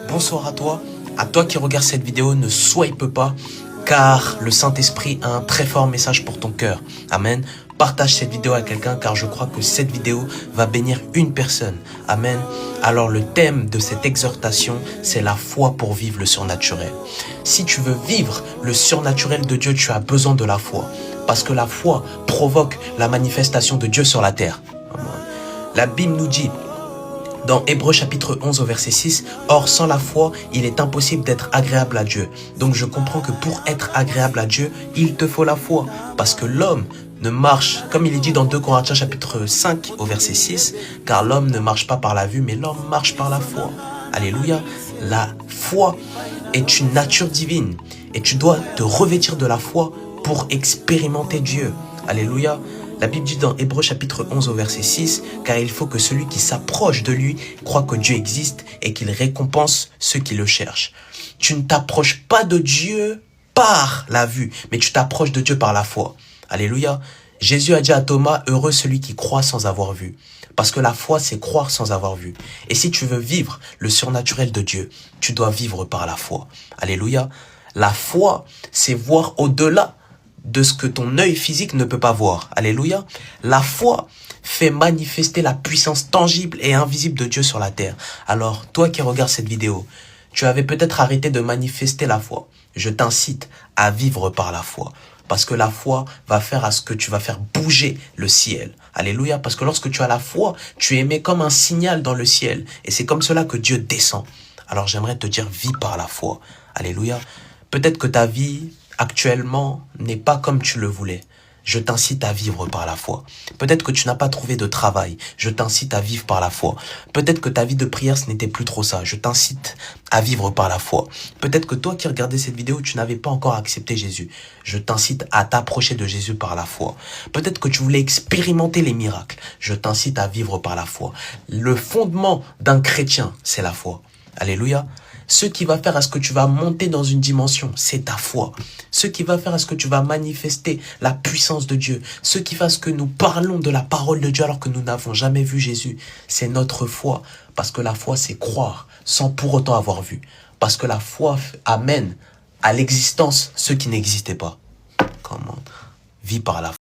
Bonsoir à toi qui regarde cette vidéo, ne swipe pas, car le Saint-Esprit a un très fort message pour ton cœur. Amen. Partage cette vidéo à quelqu'un, car je crois que cette vidéo va bénir une personne. Amen. Alors le thème de cette exhortation, c'est la foi pour vivre le surnaturel. Si tu veux vivre le surnaturel de Dieu, tu as besoin de la foi. Parce que la foi provoque la manifestation de Dieu sur la terre. La Bible nous dit, dans Hébreux chapitre 11 au verset 6, « Or sans la foi, il est impossible d'être agréable à Dieu. » Donc je comprends que pour être agréable à Dieu, il te faut la foi. Parce que l'homme ne marche, comme il est dit dans 2 Corinthiens chapitre 5 au verset 6, « Car l'homme ne marche pas par la vue, mais l'homme marche par la foi. » Alléluia. La foi est une nature divine et tu dois te revêtir de la foi pour expérimenter Dieu. Alléluia. La Bible dit dans Hébreux chapitre 11 au verset 6, « Car il faut que celui qui s'approche de lui croit que Dieu existe et qu'il récompense ceux qui le cherchent. » Tu ne t'approches pas de Dieu par la vue, mais tu t'approches de Dieu par la foi. Alléluia. Jésus a dit à Thomas, « Heureux celui qui croit sans avoir vu. » Parce que la foi, c'est croire sans avoir vu. Et si tu veux vivre le surnaturel de Dieu, tu dois vivre par la foi. Alléluia. La foi, c'est voir au-delà de ce que ton œil physique ne peut pas voir. Alléluia. La foi fait manifester la puissance tangible et invisible de Dieu sur la terre. Alors, toi qui regardes cette vidéo, tu avais peut-être arrêté de manifester la foi. Je t'incite à vivre par la foi. Parce que la foi va faire à ce que tu vas faire bouger le ciel. Alléluia. Parce que lorsque tu as la foi, tu es émis comme un signal dans le ciel. Et c'est comme cela que Dieu descend. Alors j'aimerais te dire, vis par la foi. Alléluia. Peut-être que ta vie actuellement n'est pas comme tu le voulais. Je t'incite à vivre par la foi. Peut-être que tu n'as pas trouvé de travail. Je t'incite à vivre par la foi. Peut-être que ta vie de prière, ce n'était plus trop ça. Je t'incite à vivre par la foi. Peut-être que toi qui regardais cette vidéo, tu n'avais pas encore accepté Jésus. Je t'incite à t'approcher de Jésus par la foi. Peut-être que tu voulais expérimenter les miracles. Je t'incite à vivre par la foi. Le fondement d'un chrétien, c'est la foi. Alléluia. Ce qui va faire à ce que tu vas monter dans une dimension, c'est ta foi. Ce qui va faire à ce que tu vas manifester la puissance de Dieu. Ce qui fait à ce que nous parlons de la parole de Dieu alors que nous n'avons jamais vu Jésus. C'est notre foi. Parce que la foi, c'est croire sans pour autant avoir vu. Parce que la foi amène à l'existence ce qui n'existait pas. Comment? Vis par la foi.